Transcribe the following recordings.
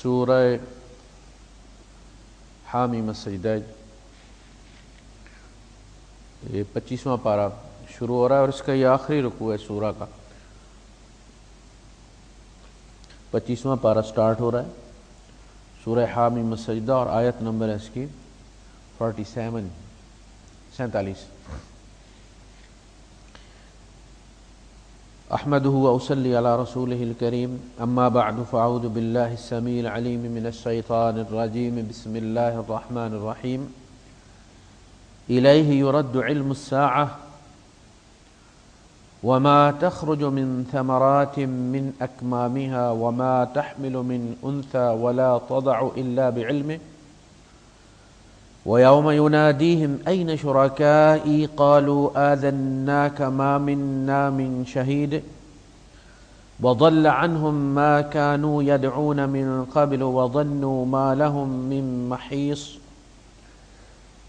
سورہ حامیم السجدہ، یہ 25واں پارہ شروع ہو رہا ہے اور اس کا یہ آخری رکوع ہے سورہ کا۔ 25واں پارہ سٹارٹ ہو رہا ہے سورہ حامیم السجدہ اور آیت نمبر ہے اس کی 47۔ احمدہ واصلی علی رسولہ الکریم، اما بعد فاعوذ باللہ السمیع العلیم من الشیطان الرجیم، بسم اللہ الرحمن الرحیم۔ الیہ یرد علم الساعہ وما تخرج من ثمرات من اکمامها وما تحمل من انثى ولا تضع الا بعلمه ويوم يناديهم أين شركائي قالوا آذناك ما منا من شهيد وضل عنهم ما كانوا يدعون من قبل وظنوا ما لهم من محيص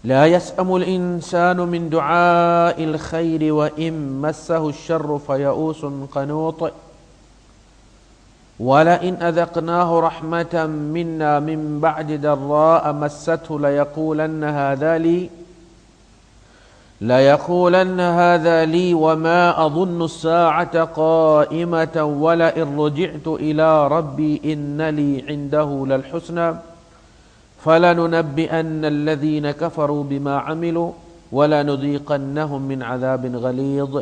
لا يسأم الإنسان من دعاء الخير وإن مسه الشر فيئوس قنوط وَلَئِنْ أَذَقْنَاهُ رَحْمَةً مِنَّا مِنْ بَعْدِ ضَرَّاءَ مَسَّتْهُ لَيَقُولَنَّ هَذَا لِي وَمَا أَظُنُّ السَّاعَةَ قَائِمَةً وَلَئِنْ رُجِعْتُ إِلَى رَبِّي إِنَّ لِي عِنْدَهُ لَلْحُسْنَى فَلَنُنَبِّئَنَّ الَّذِينَ كَفَرُوا بِمَا عَمِلُوا وَلَنُذِيقَنَّهُمْ مِنْ عَذَابٍ غَلِيظٍ۔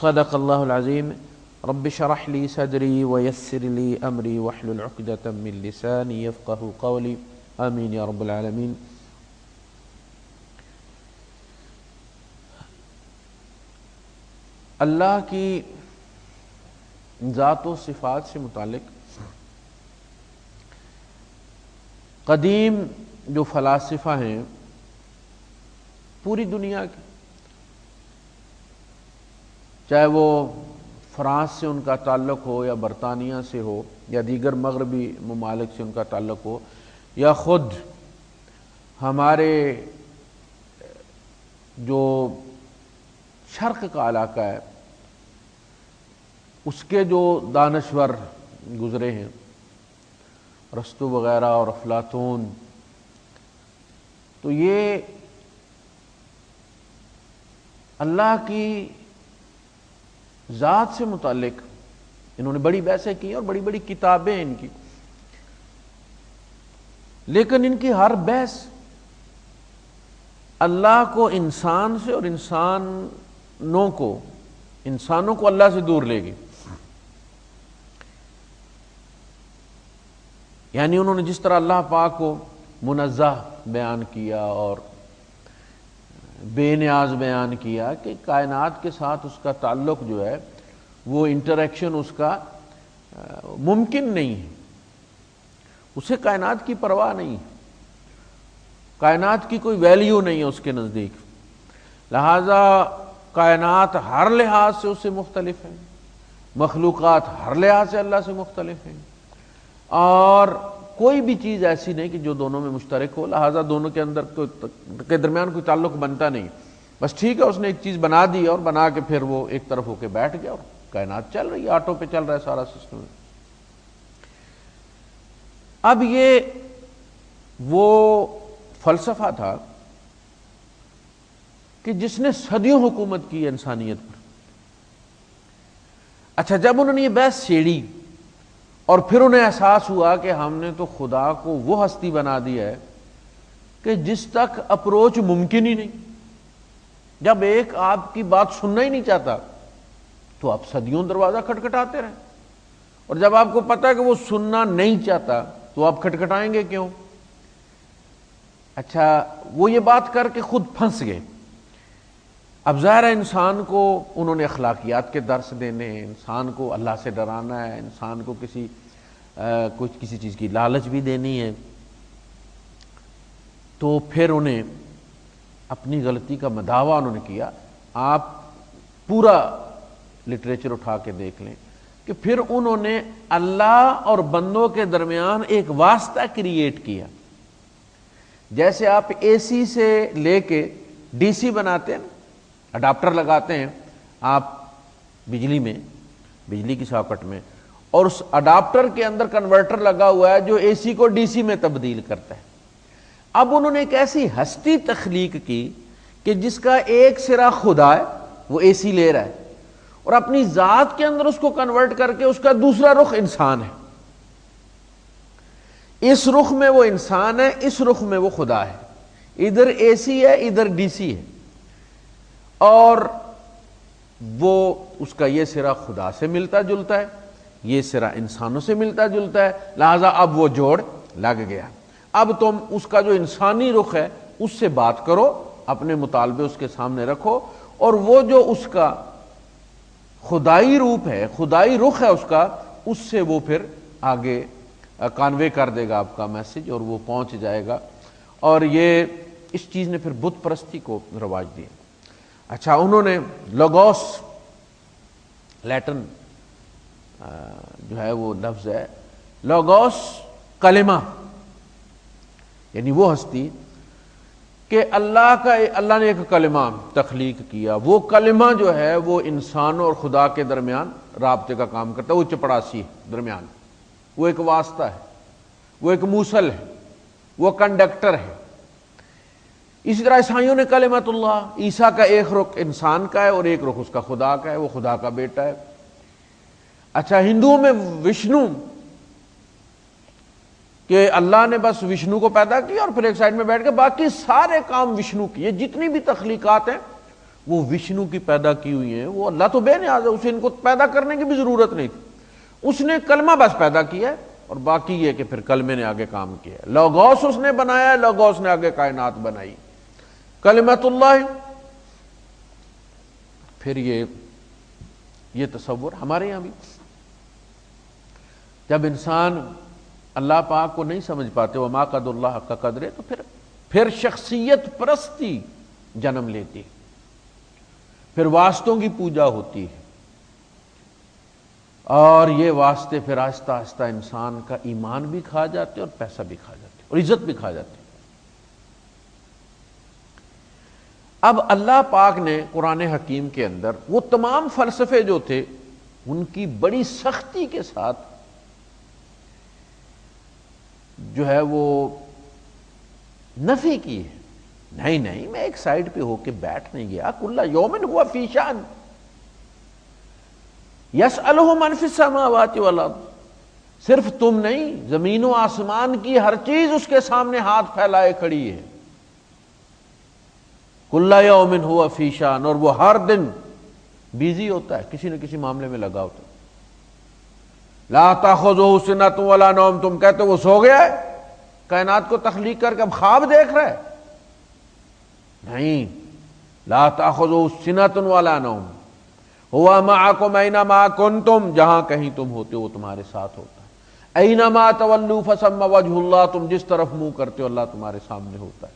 صدق اللہ العظیم۔ رب اشرح لي صدری ویسر لي امری واحلل عقدۃ من لسانی یفقہوا قولی، آمین یا رب العالمین۔ اللہ کی ذات و صفات سے متعلق قدیم جو فلاسفہ ہیں پوری دنیا کے، چاہے وہ فرانس سے ان کا تعلق ہو یا برطانیہ سے ہو یا دیگر مغربی ممالک سے ان کا تعلق ہو یا خود ہمارے جو شرق کا علاقہ ہے اس کے جو دانشور گزرے ہیں، ارسطو وغیرہ اور افلاطون، تو یہ اللہ کی ذات سے متعلق انہوں نے بڑی بحثیں کی اور بڑی بڑی کتابیں ان کی، لیکن ان کی ہر بحث اللہ کو انسان سے اور انسانوں کو اللہ سے دور لے گی۔ یعنی انہوں نے جس طرح اللہ پاک کو منزہ بیان کیا اور بے نیاز بیان کیا کہ کائنات کے ساتھ اس کا تعلق جو ہے وہ انٹریکشن اس کا ممکن نہیں ہے، اسے کائنات کی پرواہ نہیں، کائنات کی کوئی ویلیو نہیں ہے اس کے نزدیک، لہذا کائنات ہر لحاظ سے اس سے مختلف ہے، مخلوقات ہر لحاظ سے اللہ سے مختلف ہیں، اور کوئی بھی چیز ایسی نہیں کہ جو دونوں میں مشترک ہو، لہذا دونوں کے درمیان کوئی تعلق بنتا نہیں۔ بس ٹھیک ہے، اس نے ایک چیز بنا دی اور بنا کے پھر وہ ایک طرف ہو کے بیٹھ گیا اور کائنات چل رہی ہے، آٹو پہ چل رہا ہے سارا سسٹم۔ اب یہ وہ فلسفہ تھا کہ جس نے صدیوں حکومت کی انسانیت پر۔ اچھا، جب انہوں نے یہ بحث چھیڑی اور پھر انہیں احساس ہوا کہ ہم نے تو خدا کو وہ ہستی بنا دیا ہے کہ جس تک اپروچ ممکن ہی نہیں، جب ایک آپ کی بات سننا ہی نہیں چاہتا تو آپ صدیوں دروازہ کھٹکھٹاتے رہیں، اور جب آپ کو پتا ہے کہ وہ سننا نہیں چاہتا تو آپ کھٹکھٹائیں گے کیوں؟ اچھا، وہ یہ بات کر کے خود پھنس گئے۔ اب ظاہر ہے انسان کو انہوں نے اخلاقیات کے درس دینے ہیں، انسان کو اللہ سے ڈرانا ہے، انسان کو کسی چیز کی لالچ بھی دینی ہے، تو پھر انہیں اپنی غلطی کا مداوع انہوں نے کیا۔ آپ پورا لٹریچر اٹھا کے دیکھ لیں کہ پھر انہوں نے اللہ اور بندوں کے درمیان ایک واسطہ کریٹ کیا، جیسے آپ اے سی سے لے کے ڈی سی بناتے ہیں، اڈاپٹر لگاتے ہیں آپ بجلی کی ساکٹ میں، اور اس اڈاپٹر کے اندر کنورٹر لگا ہوا ہے جو اے سی کو ڈی سی میں تبدیل کرتا ہے۔ اب انہوں نے ایک ایسی ہستی تخلیق کی کہ جس کا ایک سرا خدا ہے، وہ اے سی لے رہا ہے، اور اپنی ذات کے اندر اس کو کنورٹ کر کے اس کا دوسرا رخ انسان ہے۔ اس رخ میں وہ انسان ہے، اس رخ میں وہ خدا ہے، ادھر اے سی ہے ادھر ڈی سی ہے، اور وہ اس کا یہ سرا خدا سے ملتا جلتا ہے، یہ سرا انسانوں سے ملتا جلتا ہے، لہذا اب وہ جوڑ لگ گیا۔ اب تم اس کا جو انسانی رخ ہے اس سے بات کرو، اپنے مطالبے اس کے سامنے رکھو، اور وہ جو اس کا خدائی روپ ہے، خدائی رخ ہے اس کا، اس سے وہ پھر آگے کانوے کر دے گا آپ کا میسج، اور وہ پہنچ جائے گا۔ اور یہ اس چیز نے پھر بت پرستی کو رواج دیا۔ اچھا، انہوں نے لوگوس، لیٹن جو ہے وہ لفظ ہے، لوگوس کلمہ، یعنی وہ ہستی کہ اللہ نے ایک کلمہ تخلیق کیا، وہ کلمہ جو ہے وہ انسان اور خدا کے درمیان رابطے کا کام کرتا ہے، وہ چپڑاسی ہے درمیان، وہ ایک واسطہ ہے، وہ ایک موصل ہے، وہ کنڈکٹر ہے۔ اسی طرح عیسائیوں نے کلمۃ اللہ، عیسیٰ کا ایک رخ انسان کا ہے اور ایک رخ اس کا خدا کا ہے، وہ خدا کا بیٹا ہے۔ اچھا، ہندوؤں میں وشنو، کہ اللہ نے بس وشنو کو پیدا کیا اور پھر ایک سائڈ میں بیٹھ کے باقی سارے کام وشنو کی، یہ جتنی بھی تخلیقات ہیں وہ وشنو کی پیدا کی ہوئی ہیں، وہ اللہ تو بے نیاز ہے، اسے ان کو پیدا کرنے کی بھی ضرورت نہیں تھی، اس نے کلمہ بس پیدا کیا ہے، اور باقی یہ کہ پھر کلمے نے آگے کام کیا ہے۔ لوگوس اس نے بنایا ہے، لوگوس نے آگے کائنات بنائی، کلمۃ اللہ۔ پھر یہ تصور ہمارے یہاں بھی، جب انسان اللہ پاک کو نہیں سمجھ پاتے، وما قدر اللہ حق قدرہ، تو پھر شخصیت پرستی جنم لیتی، پھر واسطوں کی پوجا ہوتی ہے، اور یہ واسطے پھر آہستہ آہستہ انسان کا ایمان بھی کھا جاتے اور پیسہ بھی کھا جاتے اور عزت بھی کھا جاتے۔ اب اللہ پاک نے قرآن حکیم کے اندر وہ تمام فلسفے جو تھے ان کی بڑی سختی کے ساتھ جو ہے وہ نفی کی ہے۔ نہیں، میں ایک سائڈ پہ ہو کے بیٹھ نہیں گیا، کل یوم ہوا فی شان یسألہ من فی السماوات والارض، صرف تم نہیں، زمین و آسمان کی ہر چیز اس کے سامنے ہاتھ پھیلائے کھڑی ہے، کل یوم ہوا فی شان، اور وہ ہر دن بیزی ہوتا ہے، کسی نہ کسی معاملے میں لگا ہوتا ہے۔ لا تاخذہ سنۃ ولا نوم، تم کہتے وہ سو گیا ہے کائنات کو تخلیق کر کے اب خواب دیکھ رہا ہے، نہیں، لا تاخذہ سنۃ ولا نوم، ہوا معکم اینما کنتم، جہاں کہیں تم ہوتے ہو وہ تمہارے ساتھ ہوتا ہے، اینما تولوا فثم وجہ اللہ، تم جس طرف منہ کرتے ہو اللہ تمہارے سامنے ہوتا ہے،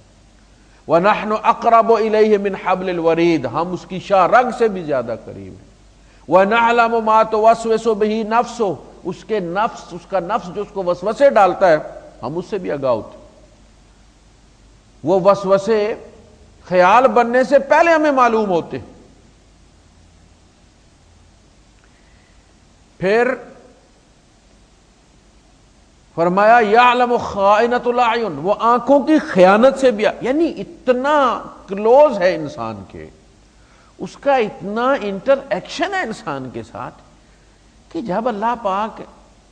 وَنَحْنُ أَقْرَبُ إِلَيْهِ مِنْ حَبْلِ الْوَرِيدِ، ہم اس کی شاہ رگ سے بھی زیادہ قریب ہیں، وَنَعْلَمُ مَا تُوَسْوِسُ بِهِ نَفْسُهُ، اس کا نفس جو اس کو وسوسے ڈالتا ہے ہم اس سے بھی آگاہ ہوتے، وہ وسوسے خیال بننے سے پہلے ہمیں معلوم ہوتے۔ پھر فرمایا یعلم خائنۃ الاعین، وہ آنکھوں کی خیانت سے بھی، یعنی اتنا کلوز ہے انسان کے، اس کا اتنا انٹر ایکشن ہے انسان کے ساتھ کہ جب اللہ پاک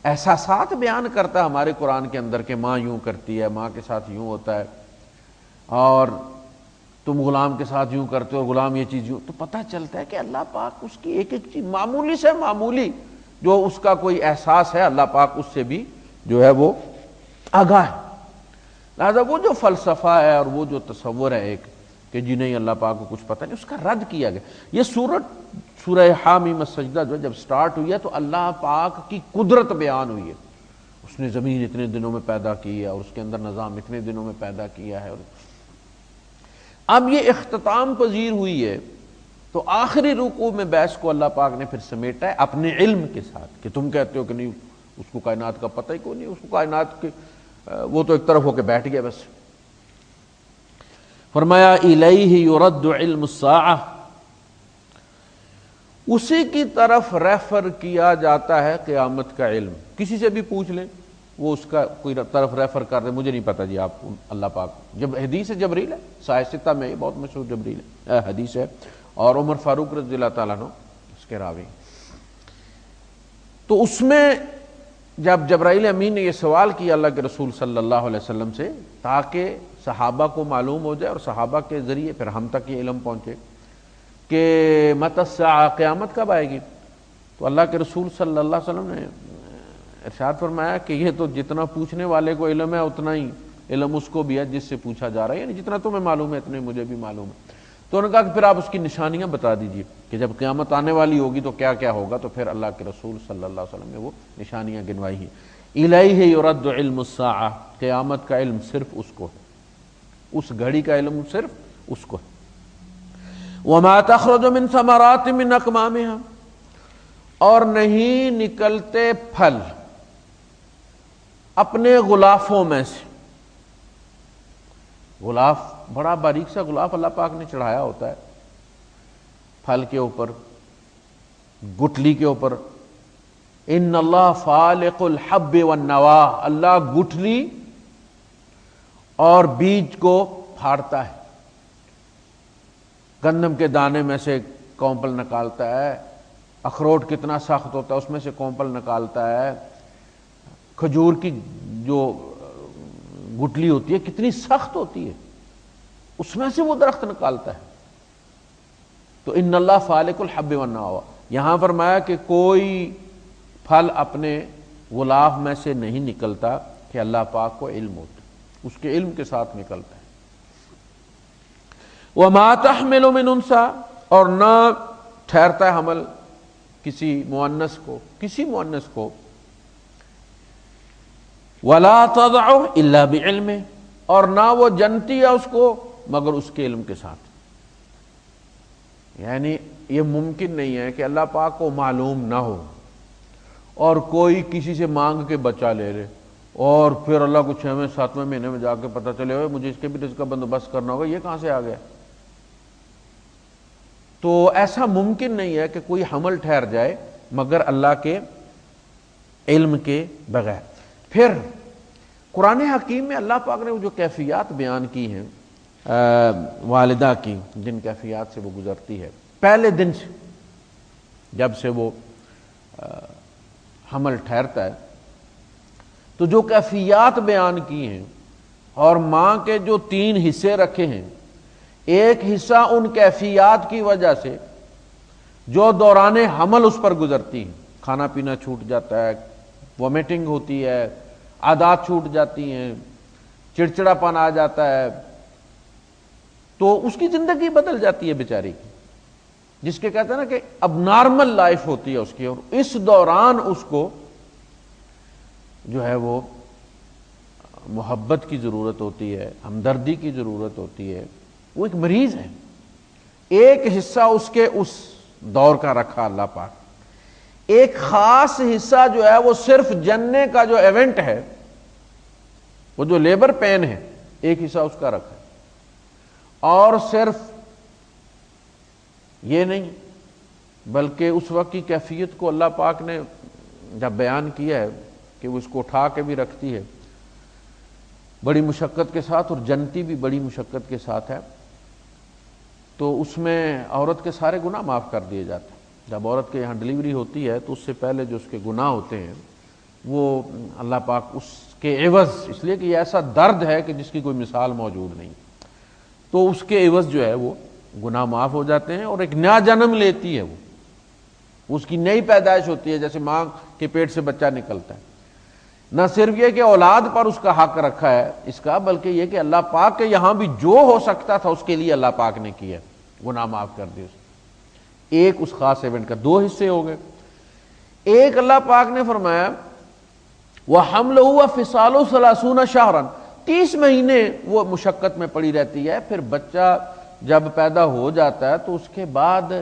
احساسات بیان کرتا ہے ہمارے قرآن کے اندر کہ ماں یوں کرتی ہے، ماں کے ساتھ یوں ہوتا ہے، اور تم غلام کے ساتھ یوں کرتے ہو اور غلام یہ چیز یوں، تو پتہ چلتا ہے کہ اللہ پاک اس کی ایک ایک چیز معمولی سے معمولی جو اس کا کوئی احساس ہے اللہ پاک اس سے بھی جو ہے وہ آگاہ ہے۔ لہذا وہ جو فلسفہ ہے اور وہ جو تصور ہے ایک کہ جی نہیں اللہ پاک کو کچھ پتہ نہیں، اس کا رد کیا گیا۔ یہ سورہ حامیم السجدہ جو جب سٹارٹ ہوئی ہے تو اللہ پاک کی قدرت بیان ہوئی ہے، اس نے زمین اتنے دنوں میں پیدا کی ہے اور اس کے اندر نظام اتنے دنوں میں پیدا کیا ہے، اور اب یہ اختتام پذیر ہوئی ہے تو آخری رکوع میں بحث کو اللہ پاک نے پھر سمیٹا ہے اپنے علم کے ساتھ کہ تم کہتے ہو کہ نہیں اس کو کائنات کا پتہ ہی کوئی نہیں، اس کو کائنات کے وہ تو ایک طرف ہو کے بیٹھ گیا بس۔ فرمایا الیہ یرد علم الساعہ اسی کی طرف ریفر کیا جاتا ہے قیامت کا علم. کسی سے بھی پوچھ لیں وہ اس کا کوئی طرف ریفر کر دے, مجھے نہیں پتا جی, آپ اللہ پاک. جب حدیث جبریل ہے, سائستہ میں بہت مشہور جبریل ہے حدیث ہے, اور عمر فاروق رضی اللہ تعالیٰ عنہ اس کے راوی. تو اس میں جب جبرائیل امین نے یہ سوال کیا اللہ کے رسول صلی اللہ علیہ وسلم سے, تاکہ صحابہ کو معلوم ہو جائے اور صحابہ کے ذریعے پھر ہم تک یہ علم پہنچے کہ متی الساعہ, قیامت کب آئے گی, تو اللہ کے رسول صلی اللہ علیہ وسلم نے ارشاد فرمایا کہ یہ تو جتنا پوچھنے والے کو علم ہے اتنا ہی علم اس کو بھی ہے جس سے پوچھا جا رہا ہے, یعنی جتنا تمہیں معلوم ہے اتنے مجھے بھی معلوم ہے. تو انہوں نے کہا کہ پھر آپ اس کی نشانیاں بتا دیجئے کہ جب قیامت آنے والی ہوگی تو کیا کیا ہوگا. تو پھر اللہ کے رسول صلی اللہ علیہ وسلم نے وہ نشانیاں گنوائی ہیں. الیہ یرد علم الساعہ, قیامت کا علم صرف اس کو ہے, اس گھڑی کا علم صرف اس کو ہے. وما تخرج من ثمرات من اکمامها, اور نہیں نکلتے پھل اپنے غلافوں میں سے. غلاف بڑا باریک سا غلاف اللہ پاک نے چڑھایا ہوتا ہے پھل کے اوپر, گٹلی کے اوپر. ان اللہ فالق الحب والنوا, اللہ گٹلی اور بیج کو پھاڑتا ہے. گندم کے دانے میں سے کونپل نکالتا ہے, اخروٹ کتنا سخت ہوتا ہے اس میں سے کونپل نکالتا ہے, کھجور کی جو گٹلی ہوتی ہے کتنی سخت ہوتی ہے اس میں سے وہ درخت نکالتا ہے. تو ان اللہ فالق الحب والنوا, یہاں فرمایا کہ کوئی پھل اپنے غلاف میں سے نہیں نکلتا کہ اللہ پاک کو علم ہوتا, اس کے علم کے ساتھ نکلتا ہے. وما تحمل من انثى, اور نہ ٹھہرتا ہے حمل کسی مؤنث کو, ولا تضع الا بعلمه, اور نہ وہ جنتی ہے اس کو مگر اس کے علم کے ساتھ. یعنی یہ ممکن نہیں ہے کہ اللہ پاک کو معلوم نہ ہو اور کوئی کسی سے مانگ کے بچہ لے لے اور پھر اللہ کو 6ویں 7ویں مہینے میں جا کے پتہ چلے ہوئے مجھے اس کے بھی رزق کا بندوبست کرنا ہوگا, یہ کہاں سے آ گیا. تو ایسا ممکن نہیں ہے کہ کوئی حمل ٹھہر جائے مگر اللہ کے علم کے بغیر. پھر قرآن حکیم میں اللہ پاک نے وہ جو کیفیات بیان کی ہیں والدہ کی, جن کیفیات سے وہ گزرتی ہے پہلے دن سے, جب سے وہ حمل ٹھہرتا ہے, تو جو کیفیات بیان کی ہیں اور ماں کے جو 3 حصے رکھے ہیں, ایک حصہ ان کیفیات کی وجہ سے جو دوران حمل اس پر گزرتی ہیں, کھانا پینا چھوٹ جاتا ہے, وومیٹنگ ہوتی ہے, عادات چھوٹ جاتی ہیں, چڑچڑا پن آ جاتا ہے, تو اس کی زندگی بدل جاتی ہے بیچاری کی, جس کے کہتے ہیں نا کہ اب نارمل لائف ہوتی ہے اس کی. اور اس دوران اس کو جو ہے وہ محبت کی ضرورت ہوتی ہے, ہمدردی کی ضرورت ہوتی ہے. وہ ایک مریض ہے. ایک حصہ اس کے اس دور کا رکھا اللہ پاک, ایک خاص حصہ جو ہے وہ صرف جننے کا جو ایونٹ ہے, وہ جو لیبر پین ہے, ایک حصہ اس کا رکھا ہے. اور صرف یہ نہیں بلکہ اس وقت کی کیفیت کو اللہ پاک نے جب بیان کیا ہے کہ وہ اس کو اٹھا کے بھی رکھتی ہے بڑی مشقت کے ساتھ, اور جنتی بھی بڑی مشقت کے ساتھ ہے, تو اس میں عورت کے سارے گناہ معاف کر دیے جاتے ہیں. جب عورت کے یہاں ڈلیوری ہوتی ہے تو اس سے پہلے جو اس کے گناہ ہوتے ہیں وہ اللہ پاک اس کے عوض, اس لیے کہ یہ ایسا درد ہے کہ جس کی کوئی مثال موجود نہیں, تو اس کے عوض جو ہے وہ گناہ معاف ہو جاتے ہیں اور ایک نیا جنم لیتی ہے. وہ اس کی نئی پیدائش ہوتی ہے, جیسے ماں کے پیٹ سے بچہ نکلتا ہے. نہ صرف یہ کہ اولاد پر اس کا حق رکھا ہے اس کا, بلکہ یہ کہ اللہ پاک کے یہاں بھی جو ہو سکتا تھا اس کے لیے اللہ پاک نے کیا, گناہ معاف کر دیے. ایک اس خاص ایونٹ کا 2 حصے ہو گئے. ایک اللہ پاک نے فرمایا وَحَمْلُهُ وَفِصَالُهُ 30 شَهْرًا, 30 مہینے وہ مشقت میں پڑی رہتی ہے. پھر بچہ جب پیدا ہو جاتا ہے تو اس کے بعد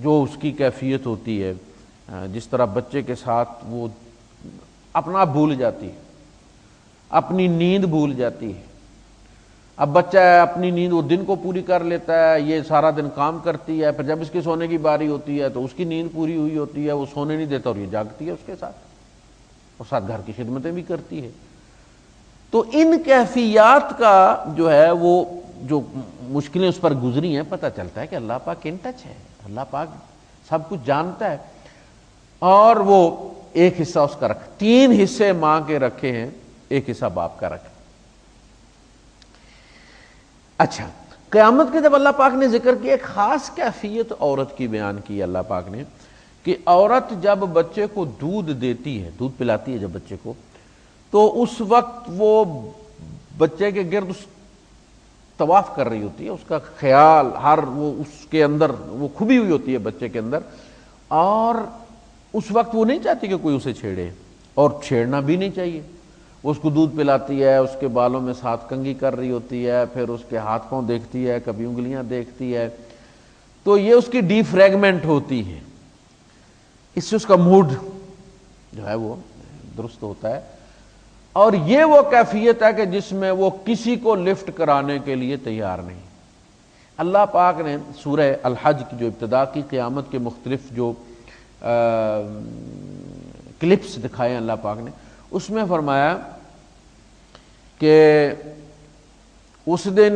جو اس کی کیفیت ہوتی ہے, جس طرح بچے کے ساتھ وہ اپنا بھول جاتی ہے, اپنی نیند بھول جاتی ہے, اب بچہ ہے اپنی نیند وہ دن کو پوری کر لیتا ہے، یہ سارا دن کام کرتی ہے، پھر جب اس کے سونے کی باری ہوتی ہے تو اس کی نیند پوری ہوئی ہوتی ہے، وہ سونے نہیں دیتا اور یہ جاگتی ہے اس کے ساتھ، اور ساتھ گھر کی خدمتیں بھی کرتی ہے۔ تو ان کیفیات کا جو ہے وہ جو مشکلیں اس پر گزری ہیں، پتہ چلتا ہے کہ اللہ پاک ان ٹچ ہے، اللہ پاک سب کچھ جانتا ہے، اور وہ ایک حصہ اس کا رکھ، 3 حصے ماں کے رکھے ہیں، ایک حصہ باپ کا رکھا۔ اچھا، قیامت کے جب اللہ پاک نے ذکر کیا، ایک خاص کیفیت عورت کی بیان کی اللہ پاک نے، کہ عورت جب بچے کو دودھ دیتی ہے، دودھ پلاتی ہے جب بچے کو، تو اس وقت وہ بچے کے گرد طواف کر رہی ہوتی ہے، اس کا خیال ہر وہ اس کے اندر وہ کھبی ہوئی ہوتی ہے بچے کے اندر، اور اس وقت وہ نہیں چاہتی کہ کوئی اسے چھیڑے، اور چھیڑنا بھی نہیں چاہیے۔ وہ اس کو دودھ پلاتی ہے، اس کے بالوں میں ساتھ کنگھی کر رہی ہوتی ہے، پھر اس کے ہاتھ پاؤں دیکھتی ہے، کبھی انگلیاں دیکھتی ہے، تو یہ اس کی ڈی فریگمنٹ ہوتی ہے، اس سے اس کا موڈ جو ہے وہ درست ہوتا ہے، اور یہ وہ کیفیت ہے کہ جس میں وہ کسی کو لفٹ کرانے کے لیے تیار نہیں۔ اللہ پاک نے سورہ الحج کی جو ابتدا کی قیامت کے مختلف جو کلپس دکھائے اللہ پاک نے، اس میں فرمایا کہ اس دن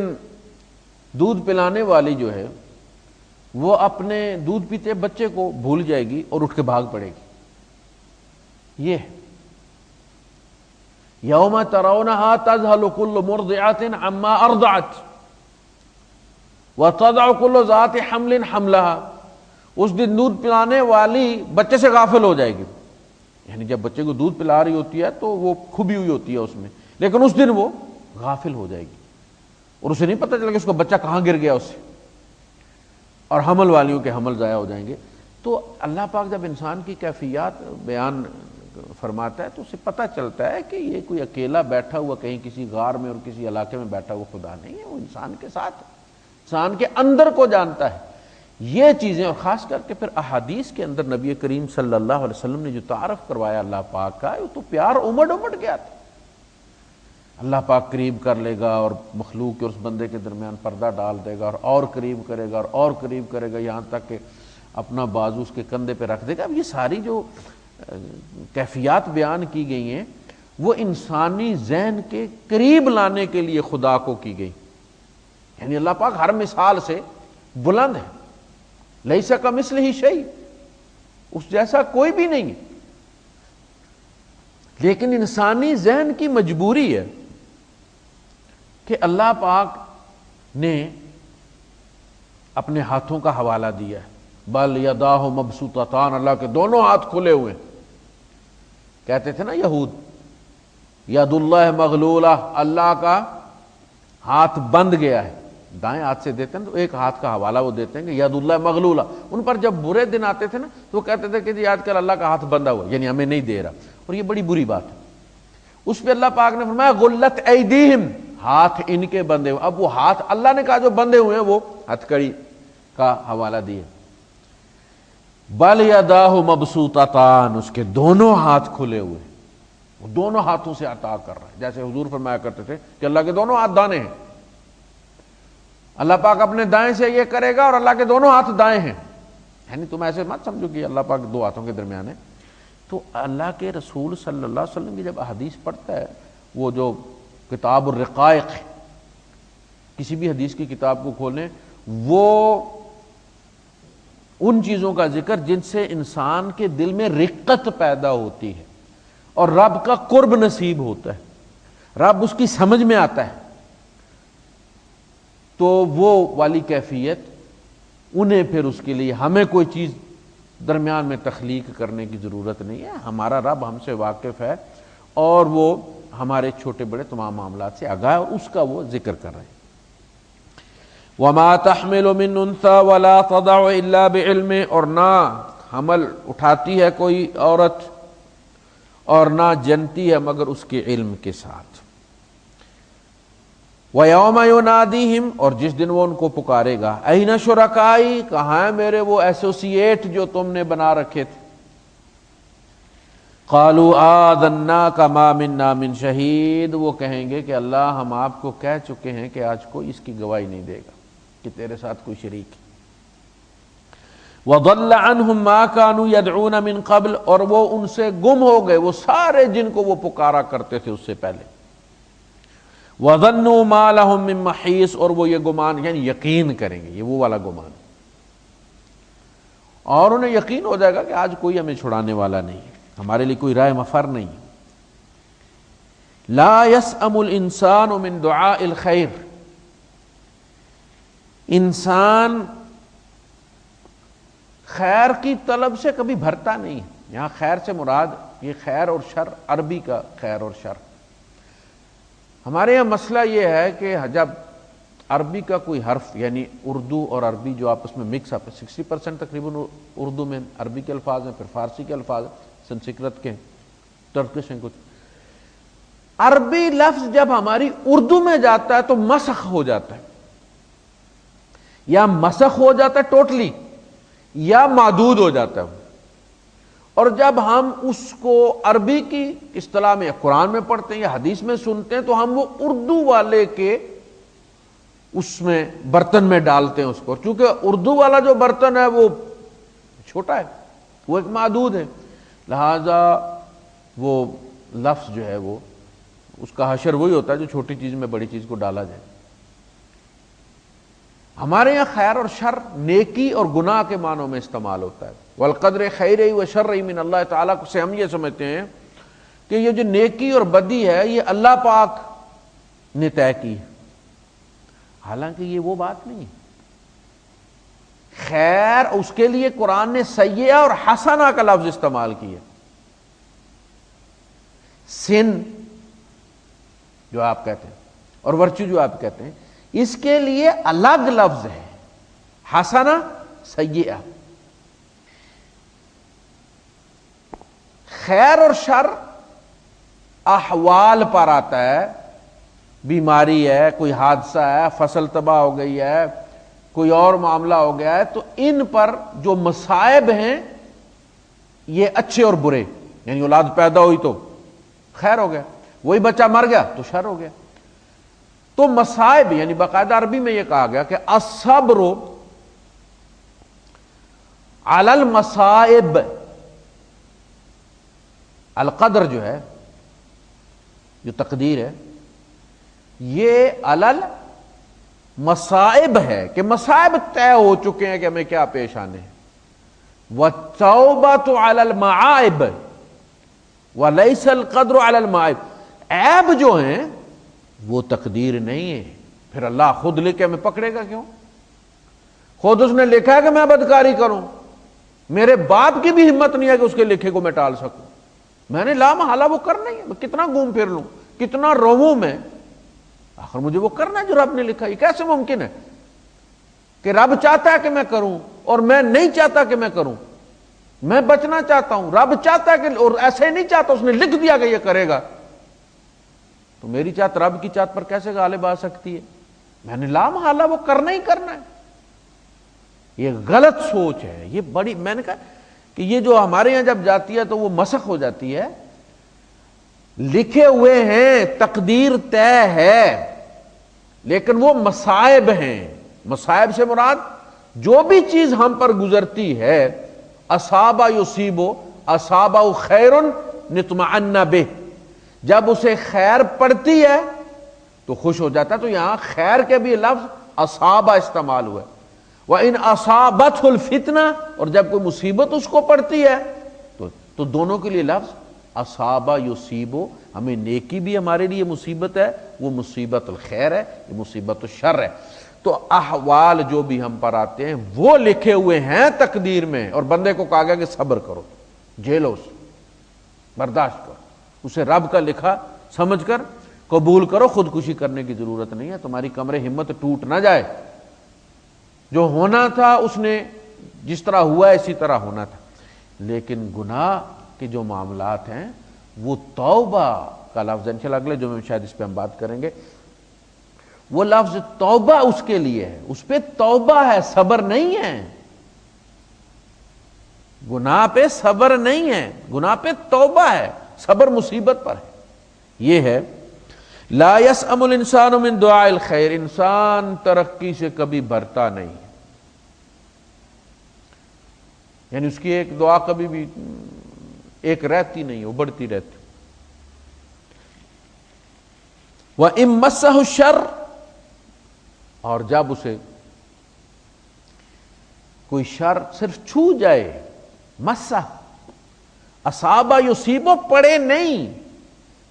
دودھ پلانے والی جو ہے وہ اپنے دودھ پیتے بچے کو بھول جائے گی اور اٹھ کے بھاگ پڑے گی۔ یہ یوم ترونہا تذہل کل مرضعۃ عما ارضعت وتضع کل ذات حمل حملہا، اس دن دودھ پلانے والی بچے سے غافل ہو جائے گی، یعنی جب بچے کو دودھ پلا رہی ہوتی ہے تو وہ کھبی ہوئی ہوتی ہے اس میں، لیکن اس دن وہ غافل ہو جائے گی اور اسے نہیں پتہ چلے کہ اس کا بچہ کہاں گر گیا اس سے، اور حمل والیوں کے حمل ضائع ہو جائیں گے۔ تو اللہ پاک جب انسان کی کیفیات بیان فرماتا ہے تو اسے پتہ چلتا ہے کہ یہ کوئی اکیلا بیٹھا ہوا کہیں کسی غار میں اور کسی علاقے میں بیٹھا ہوا خدا نہیں ہے، وہ انسان کے ساتھ، انسان کے اندر کو جانتا ہے یہ چیزیں۔ اور خاص کر کے پھر احادیث کے اندر نبی کریم صلی اللہ علیہ وسلم نے جو تعارف کروایا اللہ پاک کا، وہ تو پیار امڑ گیا تھا۔ اللہ پاک قریب کر لے گا اور مخلوق کے اس بندے کے درمیان پردہ ڈال دے گا، اور قریب کرے گا اور قریب کرے گا، یہاں تک کہ اپنا بازو اس کے کندھے پہ رکھ دے گا۔ اب یہ ساری جو کیفیات بیان کی گئی ہیں وہ انسانی ذہن کے قریب لانے کے لیے خدا کو کی گئی، یعنی اللہ پاک ہر مثال سے بلند ہے، لیس کمثلہ شیء، اس جیسا کوئی بھی نہیں ہے، لیکن انسانی ذہن کی مجبوری ہے کہ اللہ پاک نے اپنے ہاتھوں کا حوالہ دیا ہے، بل یداہ مبسوطتان، اللہ کے دونوں ہاتھ کھلے ہوئے ہیں۔ کہتے تھے نا یہود، ید اللہ مغلولہ، اللہ کا ہاتھ بند گیا ہے، دائیں ہاتھ سے دیتے ہیں تو ایک ہاتھ کا حوالہ وہ دیتے ہیں کہ ید اللہ مغلولہ۔ ان پر جب برے دن آتے تھے نا تو وہ کہتے تھے کہ جی آج کل اللہ کا ہاتھ بندھا ہوا، یعنی ہمیں نہیں دے رہا، اور یہ بڑی بری بات ہے۔ اس پہ اللہ پاک نے فرمایا غلت ایدیہم، ہاتھ ان کے بندھے ہوئے۔ اب وہ ہاتھ اللہ نے کہا جو بندھے ہوئے ہیں وہ ہتھ کڑی کا حوالہ دیے، بل یداہ مبسوطتان، اس کے دونوں ہاتھ کھلے ہوئے، وہ دونوں ہاتھوں سے عطا کر رہا ہے۔ جیسے حضور فرمایا کرتے تھے کہ اللہ کے دونوں ہاتھ دانے ہیں، اللہ پاک اپنے دائیں سے یہ کرے گا اور اللہ کے دونوں ہاتھ دائیں ہیں، یعنی تم ایسے مت سمجھو کہ اللہ پاک دو ہاتھوں کے درمیان ہے۔ تو اللہ کے رسول صلی اللہ علیہ وسلم کی جب حدیث پڑھتا ہے، وہ جو کتاب الرقائق، کسی بھی حدیث کی کتاب کو کھولیں، وہ ان چیزوں کا ذکر جن سے انسان کے دل میں رقت پیدا ہوتی ہے اور رب کا قرب نصیب ہوتا ہے، رب اس کی سمجھ میں آتا ہے، تو وہ والی کیفیت انہیں پھر اس کے لیے ہمیں کوئی چیز درمیان میں تخلیق کرنے کی ضرورت نہیں ہے، ہمارا رب ہم سے واقف ہے اور وہ ہمارے چھوٹے بڑے تمام معاملات سے آگاہ ہے، اور اس کا وہ ذکر کر رہے ہیں۔ وَمَا تَحْمِلُ مِنْ أُنثَىٰ وَلَا تَضَعُ إِلَّا بِعِلْمِهِ، اور نہ حمل اٹھاتی ہے کوئی عورت اور نہ جنتی ہے مگر اس کے علم کے ساتھ۔ وَيَوْمَ يُنَادِيهِمْ، اور جس دن وہ ان کو پکارے گا، أَيْنَ شُرَكَائِي، کہاں ہیں میرے وہ ایسوسیٹ جو تم نے بنا رکھے تھے، قالوا آذناک ما منا من شہید، وہ کہیں گے کہ اللہ ہم آپ کو کہہ چکے ہیں کہ آج کوئی اس کی گواہی نہیں دے گا کہ تیرے ساتھ کوئی شریک ہے۔ وَضَلَّ عَنْهُمْ مَا كَانُوا يَدْعُونَ مِن قَبْلِ، اور وہ ان سے گم ہو گئے وہ سارے جن کو وہ پکارا کرتے تھے اس سے پہلے۔ وَظَنُّوا مَا لَهُم مِّن مَّحِيصٍ، اور وہ یہ گمان یعنی یقین کریں گے، یہ وہ والا گمان، اور انہیں یقین ہو جائے گا کہ آج کوئی ہمیں چھڑانے والا نہیں ہے، ہمارے لیے کوئی راہ مفر نہیں ہے۔ لا يسأم الانسان من دعاء الخیر، انسان خیر کی طلب سے کبھی بھرتا نہیں ہے۔ یہاں خیر سے مراد یہ خیر اور شر، عربی کا خیر اور شر۔ ہمارے یہاں مسئلہ یہ ہے کہ جب عربی کا کوئی حرف یعنی اردو اور عربی جو آپس میں مکس اپ ہے، 60% تقریباً اردو میں عربی کے الفاظ ہیں، پھر فارسی کے الفاظ ہیں، سنسکرت کے ہیں، ٹرکش ہیں کچھ۔ عربی لفظ جب ہماری اردو میں جاتا ہے تو مسخ ہو جاتا ہے، یا مسخ ہو جاتا ہے ٹوٹلی، یا معدود ہو جاتا ہے۔ اور جب ہم اس کو عربی کی اصطلاح میں قرآن میں پڑھتے ہیں یا حدیث میں سنتے ہیں تو ہم وہ اردو والے کے اس میں برتن میں ڈالتے ہیں اس کو، چونکہ اردو والا جو برتن ہے وہ چھوٹا ہے، وہ ایک معدود ہے، لہذا وہ لفظ جو ہے وہ اس کا حشر وہی ہوتا ہے جو چھوٹی چیز میں بڑی چیز کو ڈالا جائے۔ ہمارے یہاں خیر اور شر نیکی اور گناہ کے معنوں میں استعمال ہوتا ہے۔ والقدر خیر و شر من اللہ تعالیٰ سے ہم یہ سمجھتے ہیں کہ یہ جو نیکی اور بدی ہے یہ اللہ پاک نے طے کی ہے، حالانکہ یہ وہ بات نہیں۔ خیر اس کے لیے قرآن نے سیئہ اور حسنہ کا لفظ استعمال کیا۔ سن جو آپ کہتے ہیں اور ورچو جو آپ کہتے ہیں اس کے لیے الگ لفظ ہے، حسنہ سیئہ۔ خیر اور شر احوال پر آتا ہے، بیماری ہے، کوئی حادثہ ہے، فصل تباہ ہو گئی ہے، کوئی اور معاملہ ہو گیا ہے، تو ان پر جو مصائب ہیں یہ اچھے اور برے، یعنی اولاد پیدا ہوئی تو خیر ہو گیا، وہی بچہ مر گیا تو شر ہو گیا۔ تو مصائب یعنی باقاعدہ عربی میں یہ کہا گیا کہ الصبر علی المصائب، القدر جو ہے جو تقدیر ہے یہ علی المصائب ہے کہ مصائب طے ہو چکے ہیں کہ ہمیں کیا پیش آنے ہیں۔ والتوبۃ علی المعائب ولیس القدر علی المعائب، عیب جو ہیں وہ تقدیر نہیں ہے، پھر اللہ خود لے کے ہمیں پکڑے گا کیوں؟ خود اس نے لکھا ہے کہ میں بدکاری کروں، میرے باپ کی بھی ہمت نہیں ہے کہ اس کے لکھے کو میں ٹال سکوں، میں نے لا محالہ وہ کرنا ہی ہے، میں کتنا گھوم پھر لوں، کتنا رووں میں، آخر مجھے وہ کرنا ہے جو رب نے لکھا۔ یہ کیسے ممکن ہے کہ رب چاہتا ہے کہ میں کروں اور میں نہیں چاہتا کہ میں کروں؟ میں بچنا چاہتا ہوں، رب چاہتا ہے کہ، اور ایسے نہیں چاہتا، اس نے لکھ دیا کہ یہ کرے گا، تو میری چاہت رب کی چاہت پر کیسے غالب آ سکتی ہے؟ میں نے لا محالہ وہ کرنا ہی کرنا ہے۔ یہ غلط سوچ ہے، یہ بڑی، میں نے کہا کہ یہ جو ہمارے یہاں جب جاتی ہے تو وہ مسخ ہو جاتی ہے، لکھے ہوئے ہیں، تقدیر طے ہے، لیکن وہ مصائب ہیں۔ مصائب سے مراد جو بھی چیز ہم پر گزرتی ہے، اصاب یصیب اصاب خیر نطمئن بہ، جب اسے خیر پڑتی ہے تو خوش ہو جاتا ہے، تو یہاں خیر کے بھی لفظ اصابہ استعمال ہوا ہے۔ وَإِنْ أَصَابَتْهُ الْفِتْنَةُ، اور جب کوئی مصیبت اس کو پڑتی ہے تو دونوں کے لیے لفظ اصابہ یصیبو، ہمیں نیکی بھی ہمارے لیے مصیبت ہے، وہ مصیبت الخیر ہے، یہ مصیبت الشر ہے۔ تو احوال جو بھی ہم پر آتے ہیں وہ لکھے ہوئے ہیں تقدیر میں، اور بندے کو کہا گیا کہ صبر کرو، جھیلو اسے، برداشت کرو، اسے رب کا لکھا سمجھ کر قبول کرو، خودکشی کرنے کی ضرورت نہیں ہے، تمہاری کمر ہمت ٹوٹ نہ جائے، جو ہونا تھا اس نے جس طرح ہوا اسی طرح ہونا تھا۔ لیکن گناہ کے جو معاملات ہیں وہ توبہ کا لفظ، انشاءاللہ اگلے جمعے میں شاید اس پہ ہم بات کریں گے، وہ لفظ توبہ اس کے لیے ہے، اس پہ توبہ ہے، صبر نہیں ہے۔ گناہ پہ صبر نہیں ہے، گناہ پہ توبہ ہے، صبر مصیبت پر ہے. یہ ہے لا یسأم الانسان من دعاء الخیر، انسان ترقی سے کبھی بھرتا نہیں، یعنی اس کی ایک دعا کبھی بھی ایک رہتی نہیں، وہ بڑھتی رہتی. وَإِن مَسَّهُ الشَّرُّ، اور جب اسے کوئی شر صرف چھو جائے، مسہ اصابہ یصیبہ پڑے نہیں،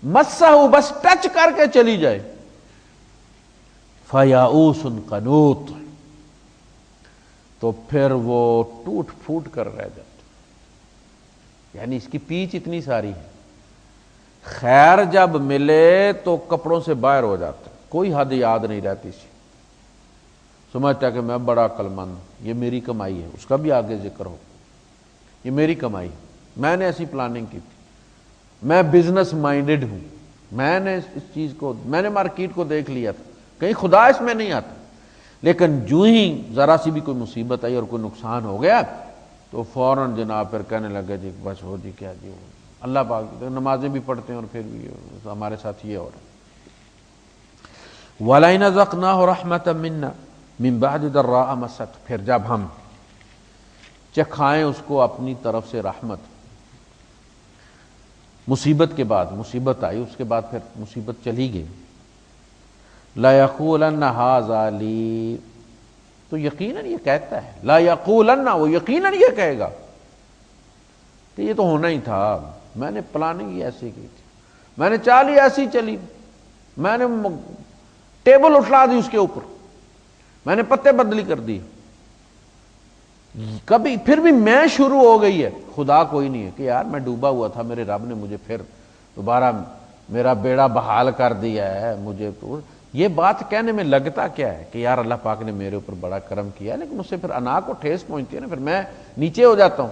مسہ بس ٹچ کر کے چلی جائے، فَیَئُوسٌ قَنُوطٌ، تو پھر وہ ٹوٹ پھوٹ کر رہ جاتا. یعنی اس کی پیچ اتنی ساری ہے، خیر جب ملے تو کپڑوں سے باہر ہو جاتا، کوئی حد یاد نہیں رہتی سی، سمجھتا کہ میں بڑا عقل مند ہوں، یہ میری کمائی ہے، اس کا بھی آگے ذکر ہو، یہ میری کمائی، میں نے ایسی پلاننگ کی تھی، میں بزنس مائنڈڈ ہوں، میں نے اس چیز کو، میں نے مارکیٹ کو دیکھ لیا تھا، کہیں خدا اس میں نہیں آتا. لیکن جو ہی ذرا سی بھی کوئی مصیبت آئی اور کوئی نقصان ہو گیا تو فوراً جناب پھر کہنے لگے جی بس ہو جی کیا جی ہو. اللہ پاک نمازیں بھی پڑھتے ہیں اور پھر بھی ہمارے ساتھ یہ ہو رہا ہے. وَلَئِنْ أَذَقْنَاهُ رَحْمَةً مِنَّا مِنْ بَعْدِ ضَرَّاءَ مَسَّتْهُ، پھر جب ہم چکھائیں اس کو اپنی طرف سے رحمت، مصیبت کے بعد مصیبت آئی، اس کے بعد پھر مصیبت چلی گئی، لَيَقُولَنَّ هَذَا لِي، تو یقیناً یہ کہتا ہے، لا یقولن، وہ یقیناً یہ کہے گا کہ یہ تو ہونا ہی تھا، میں نے پلاننگ ایسی کی تھی، میں نے چال ہی ایسی چلی، میں نے ٹیبل اٹھلا دی اس کے اوپر، میں نے پتے بدلی کر دی. کبھی پھر بھی میں شروع ہو گئی ہے، خدا کوئی نہیں ہے کہ یار میں ڈوبا ہوا تھا، میرے رب نے مجھے پھر دوبارہ میرا بیڑا بحال کر دیا ہے. مجھے تو یہ بات کہنے میں لگتا کیا ہے کہ یار اللہ پاک نے میرے اوپر بڑا کرم کیا، لیکن اس سے پھر انا کو ٹھیس پہنچتی ہے نا، پھر میں نیچے ہو جاتا ہوں.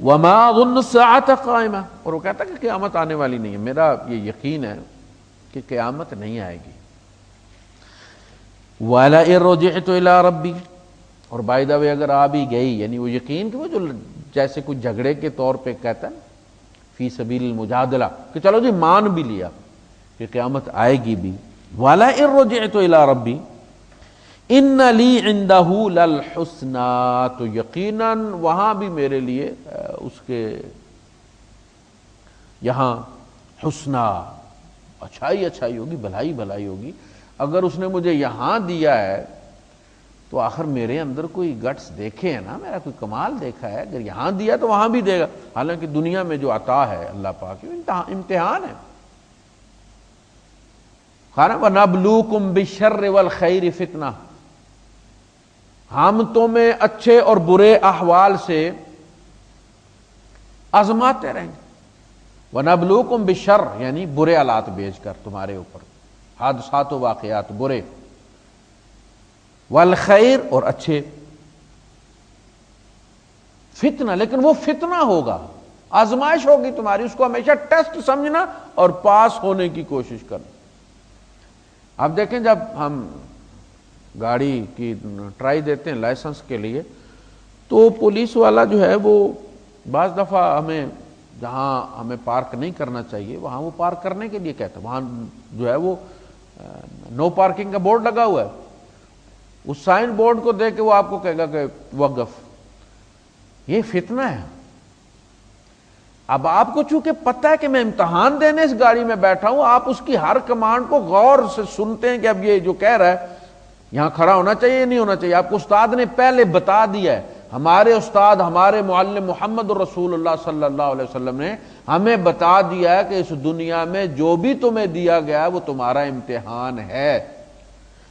وَمَا أَظُنُّ السَّاعَةَ قَائِمَةً، اور وہ کہتا ہے کہ قیامت آنے والی نہیں ہے، میرا یہ یقین ہے کہ قیامت نہیں آئے گی. وَلَئِن رُجِعْتُ إِلَىٰ رَبِّي، اور بائی دا وے اگر آ بھی گئی، یعنی وہ یقین کہ وہ جو جیسے کوئی جھگڑے کے طور پہ کہتا ہے فی سبیل المجادلہ کہ چلو جی مان بھی لیا کہ قیامت آئے گی بھی. وَلَئِن رُجِعْتُ إِلَىٰ رَبِّي إِنَّ لِي عِندَهُ لَلْحُسْنَىٰ، تو یقیناً وہاں بھی میرے لیے اس کے یہاں حسنہ، اچھائی اچھائی ہوگی، بھلائی بھلائی ہوگی. اگر اس نے مجھے یہاں دیا ہے تو آخر میرے اندر کوئی گٹس دیکھے ہیں نا، میرا کوئی کمال دیکھا ہے، اگر یہاں دیا تو وہاں بھی دے گا. حالانکہ دنیا میں جو عطا ہے اللہ پاک امتحان ہے. وَنَبْلُوكُمْ بِالشَّرِّ وَالْخَيْرِ فِتْنَةً، ہم تمہیں اچھے اور برے احوال سے آزماتے رہیں گے. وَنَبْلُوكُمْ بِالشَّرِّ، یعنی برے حالات بھیج کر تمہارے اوپر، حادثات و واقعات برے، والخیر، اور اچھے. فتنہ، لیکن وہ فتنہ ہوگا، آزمائش ہوگی تمہاری، اس کو ہمیشہ ٹیسٹ سمجھنا اور پاس ہونے کی کوشش کرنا. آپ دیکھیں جب ہم گاڑی کی ٹرائی دیتے ہیں لائسنس کے لیے تو پولیس والا جو ہے وہ بعض دفعہ ہمیں جہاں ہمیں پارک نہیں کرنا چاہیے وہاں وہ پارک کرنے کے لیے کہتا ہے. وہاں جو ہے وہ نو پارکنگ کا بورڈ لگا ہوا ہے، اس سائن بورڈ کو دیکھ کے وہ آپ کو کہے گا کہ وقف. یہ فتنہ ہے. اب آپ کو چونکہ پتہ ہے کہ میں امتحان دینے اس گاڑی میں بیٹھا ہوں، آپ اس کی ہر کمانڈ کو غور سے سنتے ہیں کہ اب یہ جو کہہ رہا ہے یہاں کھڑا ہونا چاہیے نہیں ہونا چاہیے. آپ کو استاد نے پہلے بتا دیا ہے، ہمارے استاد ہمارے معلم محمد رسول اللہ صلی اللہ علیہ وسلم نے ہمیں بتا دیا ہے کہ اس دنیا میں جو بھی تمہیں دیا گیا ہے وہ تمہارا امتحان ہے.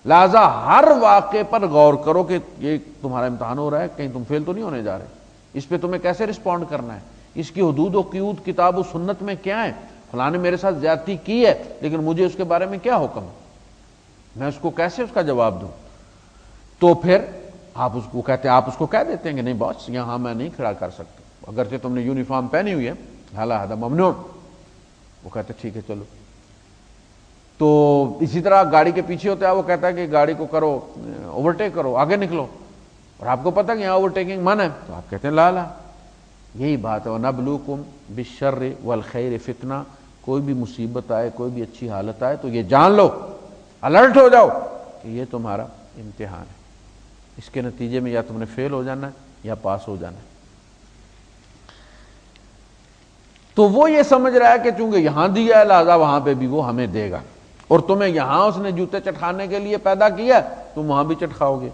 لہذا ہر واقعے پر غور کرو کہ یہ تمہارا امتحان ہو رہا ہے، کہیں تم فیل تو نہیں ہونے جا رہے، اس پہ تمہیں کیسے رسپونڈ کرنا ہے، اس کی حدود و قیود کتاب و سنت میں کیا ہے. فلاں نے میرے ساتھ زیادتی کی ہے لیکن مجھے اس کے بارے میں کیا حکم ہے، میں اس کو کیسے اس کا جواب دوں. تو پھر آپ اس کو کہتے ہیں، آپ اس کو کہہ دیتے ہیں کہ نہیں باس یہاں میں نہیں کھڑا کر سکتا، اگرچہ تم نے یونیفارم پہنی ہوئی ہے، حالا ہذا ممنوع. وہ کہتے ٹھیک ہے چلو. تو اسی طرح گاڑی کے پیچھے ہوتا ہے، وہ کہتا ہے کہ گاڑی کو کرو اوورٹیک کرو، آگے نکلو. اور آپ کو پتہ کہ یہاں اوور ٹیکنگ من ہے تو آپ کہتے ہیں لا لا. یہی بات ہے وَنَبْلُوكُمْ بِالشَّرِّ وَالْخَيْرِ فتنہ. کوئی بھی مصیبت آئے، کوئی بھی اچھی حالت آئے تو یہ جان لو، الرٹ ہو جاؤ کہ یہ تمہارا امتحان ہے. اس کے نتیجے میں یا تم نے فیل ہو جانا ہے یا پاس ہو جانا ہے. تو وہ یہ سمجھ رہا ہے کہ چونکہ یہاں دیا ہے لہذا وہاں پہ بھی وہ ہمیں دے گا، اور تمہیں یہاں اس نے جوتے چٹکانے کے لیے پیدا کیا تم وہاں بھی چٹکاؤ گے.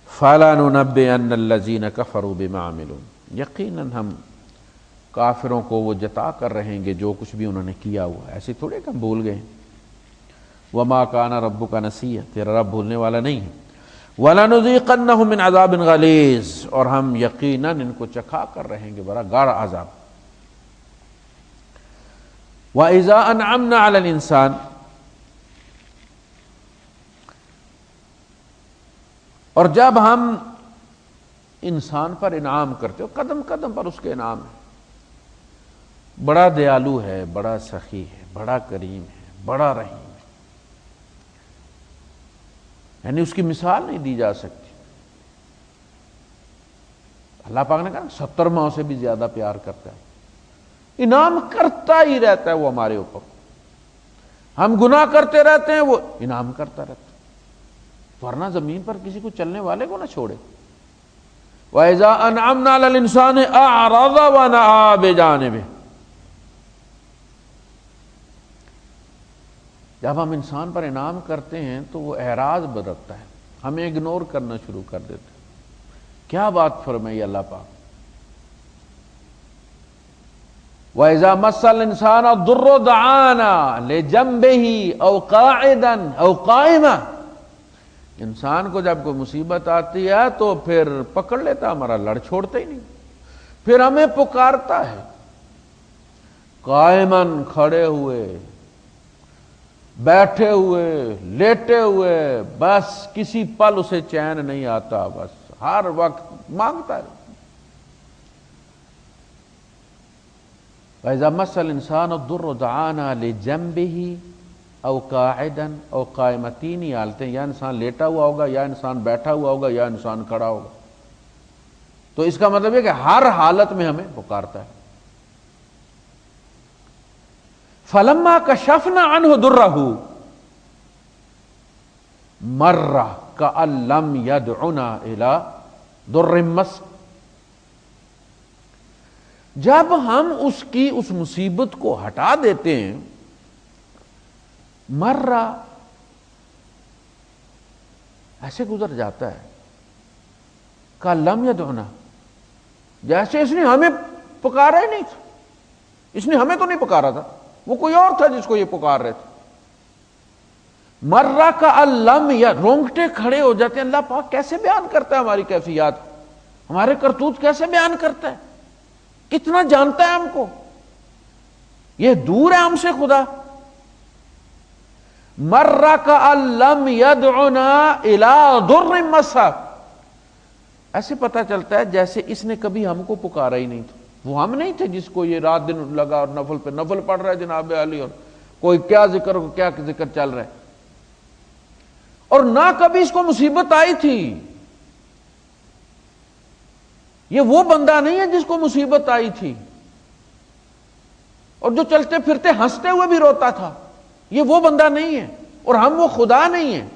فَلَا نُنَبِّئَنَّ الَّذِينَ كَفَرُوا بِمَا عَمِلُوا. یقیناً ہم کافروں کو وہ جتا کر رہیں گے جو کچھ بھی انہوں نے کیا ہوا. ایسے تھوڑے کہ ہم بھول گئے. وَمَا كَانَ رَبُّكَ نَسِيًّا. تیرا رب بھولنے والا نہیں ہے. وَلَنُذِيقَنَّهُم مِّنْ عَذَابٍ غَلِيظٍ. اور ہم یقیناً ان کو چکھا کر رہیں گے بڑا گاڑا عذاب. وَإِذَا أَنْعَمْنَا عَلَى الْإِنسَانِ. اور جب ہم انسان پر انعام کرتے ہو، قدم قدم پر اس کے انعام ہے. بڑا دیالو ہے، بڑا سخی ہے، بڑا کریم ہے، بڑا رحیم ہے، یعنی اس کی مثال نہیں دی جا سکتی. اللہ پاک نے کہا 70 ماؤں سے بھی زیادہ پیار کرتا ہے. انعام کرتا ہی رہتا ہے وہ ہمارے اوپر. ہم گناہ کرتے رہتے ہیں وہ انعام کرتا رہتا ہے. ورنہ زمین پر کسی کو چلنے والے کو نہ چھوڑے. وَإِذَا أَنْعَمْنَا عَلَى الْإِنسَانِ أَعْرَضَ وَنَأَىٰ بِجَانِبِهِ. جب ہم انسان پر انعام کرتے ہیں تو وہ اعراض برتتا ہے، ہمیں اگنور کرنا شروع کر دیتا ہے. کیا بات فرمائی اللہ پاک. وَإِذَا مَسَّ الْإِنسَانَ الضُّرُّ دَعَانَا لِجَنبِهِ أَوْ قَاعِدًا أَوْ قَائِمًا. انسان کو جب کوئی مصیبت آتی ہے تو پھر پکڑ لیتا، ہمارا لڑ چھوڑتا ہی نہیں، پھر ہمیں پکارتا ہے. قائمن کھڑے ہوئے، بیٹھے ہوئے، لیٹے ہوئے، بس کسی پل اسے چین نہیں آتا، بس ہر وقت مانگتا ہے. وَإِذَا مَسَّ الْإِنسَانَ الضُّرُّ دَعَانَا لِجَنبِهِ او قاعدا او قائما. تین ہی حالتیں، یا انسان لیٹا ہوا ہوگا، یا انسان بیٹھا ہوا ہوگا، یا انسان کھڑا ہوگا. تو اس کا مطلب ہے کہ ہر حالت میں ہمیں پکارتا ہے. فَلَمَّا كَشَفْنَا عَنْهُ ضُرَّهُ مَرَّ كَأَن لَّمْ يَدْعُنَا إِلَىٰ ضُرٍّ مَّسَّهُ. جب ہم اس کی اس مصیبت کو ہٹا دیتے ہیں، مرہ ایسے گزر جاتا ہے، کا لم یدعنا، جیسے اس نے ہمیں پکارا ہی نہیں تھا. اس نے ہمیں تو نہیں پکارا تھا، وہ کوئی اور تھا جس کو یہ پکار رہے تھے. مرہ کا لم ید، رونگٹے کھڑے ہو جاتے ہیں. اللہ پاک کیسے بیان کرتا ہے ہماری کیفیات، ہمارے کرتوت کیسے بیان کرتا ہے، کتنا جانتا ہے ہم کو. یہ دور ہے ہم سے خدا. مرہ کا لم یدعنا الی ضر مسہ. ایسے پتہ چلتا ہے جیسے اس نے کبھی ہم کو پکارا ہی نہیں تھا. وہ ہم نہیں تھے جس کو یہ رات دن لگا اور نفل پہ نفل پڑھ رہا ہے جناب علی، اور کوئی کیا ذکر کیا ذکر چل رہا ہے، اور نہ کبھی اس کو مصیبت آئی تھی. یہ وہ بندہ نہیں ہے جس کو مصیبت آئی تھی اور جو چلتے پھرتے ہنستے ہوئے بھی روتا تھا. یہ وہ بندہ نہیں ہے، اور ہم وہ خدا نہیں ہیں.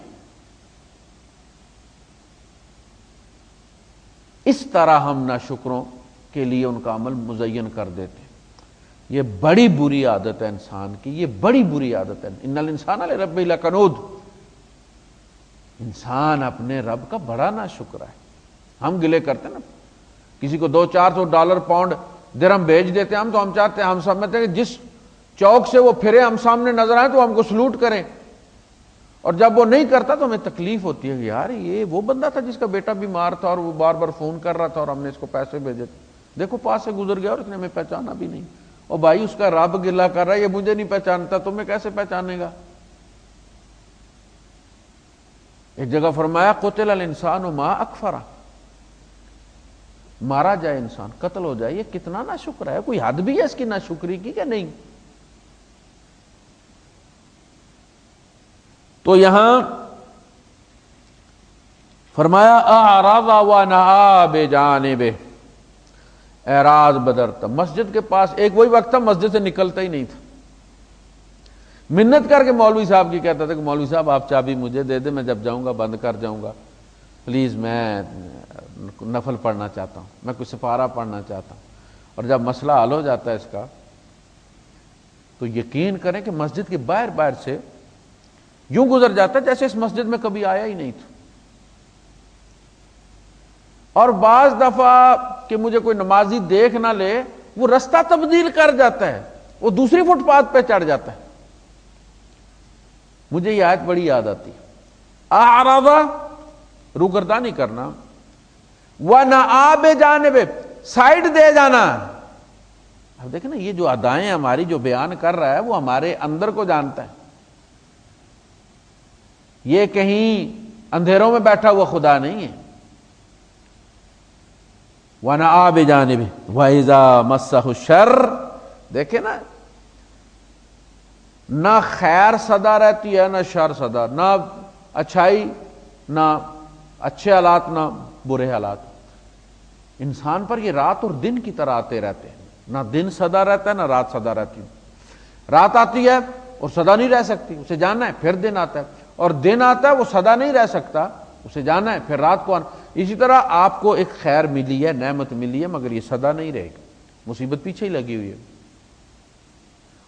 اس طرح ہم ناشکروں کے لیے ان کا عمل مزین کر دیتے ہیں. یہ بڑی بری عادت ہے انسان کی، یہ بڑی بری عادت ہے. ان الانسان لربہ لکنود. انسان اپنے رب کا بڑا ناشکر ہے. ہم گلے کرتے ہیں نا، کسی کو $200-400 پاؤنڈ درہم بھیج دیتے ہیں ہم، تو ہم چاہتے ہیں، ہم سمجھتے ہیں کہ جس چوک سے وہ پھرے ہم سامنے نظر آئے تو ہم کو سلوٹ کریں، اور جب وہ نہیں کرتا تو ہمیں تکلیف ہوتی ہے کہ یار یہ وہ بندہ تھا جس کا بیٹا بیمار تھا اور وہ بار بار فون کر رہا تھا اور ہم نے اس کو پیسے بھیجے تھے، دیکھو پاس سے گزر گیا اور اس نے ہمیں پہچانا بھی نہیں. اور بھائی اس کا رب گلہ کر رہا ہے، یہ مجھے نہیں پہچانتا، تمہیں کیسے پہچانے گا. ایک جگہ فرمایا قتل الانسان ما اکفرہ، مارا جائے انسان، قتل ہو جائے. یہ کتنا ناشکر ہے، کوئی حد بھی ہے اس کی ناشکری کی کہ نہیں. تو یہاں فرمایا اعرض ونأى بجانبه، اعراض بدرتا، مسجد کے پاس ایک وہی وقت تھا مسجد سے نکلتا ہی نہیں تھا، منت کر کے مولوی صاحب کی کہتا تھا کہ مولوی صاحب آپ چابی مجھے دے دیں، میں جب جاؤں گا بند کر جاؤں گا، پلیز میں نفل پڑھنا چاہتا ہوں، میں کوئی سپارہ پڑھنا چاہتا ہوں۔ اور جب مسئلہ حل ہو جاتا ہے اس کا تو یقین کریں کہ مسجد کے باہر باہر سے یوں گزر جاتا ہے جیسے اس مسجد میں کبھی آیا ہی نہیں تھا۔ اور بعض دفعہ کہ مجھے کوئی نمازی دیکھ نہ لے، وہ رستہ تبدیل کر جاتا ہے، وہ دوسری فٹ پاتھ پہ چڑھ جاتا ہے۔ مجھے یہ آیت بڑی یاد آتی ہے، اعرض روگردانی کرنا، ونأى بجانبه سائڈ دے جانا۔ اب دیکھیں نا، یہ جو ادائیں ہماری جو بیان کر رہا ہے وہ ہمارے اندر کو جانتا ہے، یہ کہیں اندھیروں میں بیٹھا ہوا خدا نہیں ہے۔ وَنَأَى بِجَانِبِهِ وَإِذَا مَسَّهُ الشَّرُّ، دیکھیں نا، نہ خیر صدا رہتی ہے نہ شر صدا، نہ اچھائی نہ اچھے حالات نہ برے حالات، انسان پر یہ رات اور دن کی طرح آتے رہتے ہیں، نہ دن صدا رہتا ہے نہ رات صدا رہتی ہے۔ رات آتی ہے اور صدا نہیں رہ سکتی، اسے جاننا ہے، پھر دن آتا ہے، اور دن آتا ہے وہ صدا نہیں رہ سکتا، اسے جانا ہے، پھر رات کو آنا۔ اسی طرح آپ کو ایک خیر ملی ہے، نعمت ملی ہے، مگر یہ صدا نہیں رہے گی، مصیبت پیچھے ہی لگی ہوئی ہے،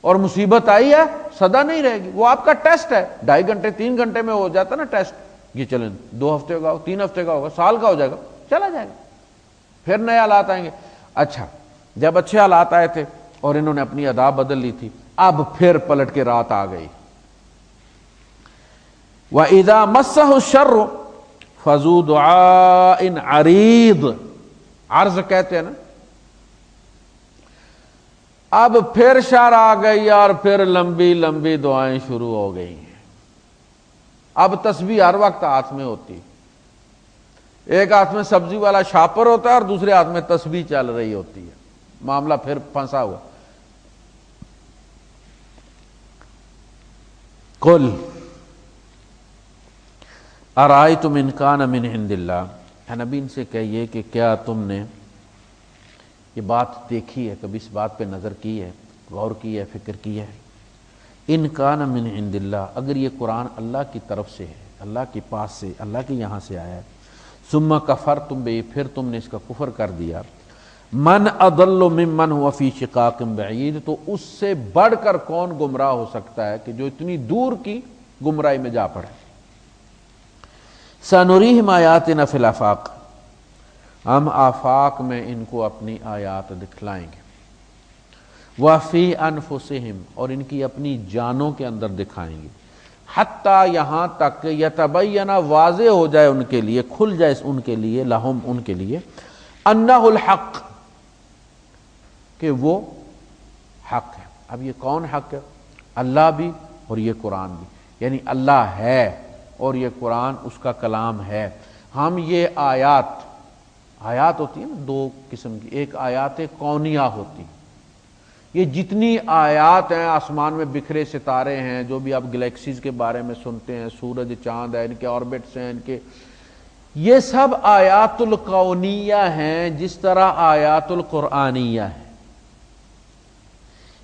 اور مصیبت آئی ہے صدا نہیں رہے گی۔ وہ آپ کا ٹیسٹ ہے، 2.5 گھنٹے 3 گھنٹے میں ہو جاتا نا ٹیسٹ، یہ چلیں 2 ہفتے کا ہو، 3 ہفتے کا ہوگا، سال کا ہو جائے گا، چلا جائے گا، پھر نئے حالات آئیں گے۔ اچھا، جب اچھے حالات آئے تھے اور انہوں نے اپنی ادا بدل لی تھی، اب پھر پلٹ کے رات آ گئی۔ وَإِذَا مَسَّهُ الشَّرُّ فَذُو دُعَاءٍ عَرِيضٍ، عرض کہتے ہیں نا، اب پھر شر آ گئی اور پھر لمبی لمبی دعائیں شروع ہو گئی ہیں۔ اب تسبیح ہر وقت ہاتھ میں ہوتی، ایک ہاتھ میں سبزی والا شاپر ہوتا ہے اور دوسرے ہاتھ میں تسبیح چل رہی ہوتی ہے، معاملہ پھر پھنسا ہوا۔ قل ارأیتم ان کان من عند اللہ، اے نبی ان سے کہیے کہ کیا تم نے یہ بات دیکھی ہے، کبھی اس بات پہ نظر کی ہے، غور کی ہے، فکر کی ہے؟ ان کان من عند اللہ، اگر یہ قرآن اللہ کی طرف سے ہے، اللہ کے پاس سے، اللہ کے یہاں سے آیا ہے، ثم کفرتم بہ، پھر تم نے اس کا کفر کر دیا، من اضل ممن هو فی شقاق بعید، تو اس سے بڑھ کر کون گمراہ ہو سکتا ہے کہ جو اتنی دور کی گمراہی میں جا پڑے۔ سنریہم آیاتنا فی الآفاق، ہم آفاق میں ان کو اپنی آیات دکھلائیں گے، وفی انفسہم، اور ان کی اپنی جانوں کے اندر دکھائیں گے، حتیٰ یہاں تک یتبین، واضح ہو جائے ان کے لیے، کھل جائے ان کے لیے، لہم ان کے لیے، انہ الحق، کہ وہ حق ہے۔ اب یہ کون حق ہے؟ اللہ بھی اور یہ قرآن بھی، یعنی اللہ ہے اور یہ قرآن اس کا کلام ہے۔ ہم یہ آیات ہوتی ہیں نا 2 قسم کی، ایک آیات کونیہ ہوتی، یہ جتنی آیات ہیں، آسمان میں بکھرے ستارے ہیں، جو بھی آپ گلیکسیز کے بارے میں سنتے ہیں، سورج چاند ہے، ان کے آربٹس ہیں، ان کے، یہ سب آیات الکونیہ ہیں، جس طرح آیات القرآنیہ ہے۔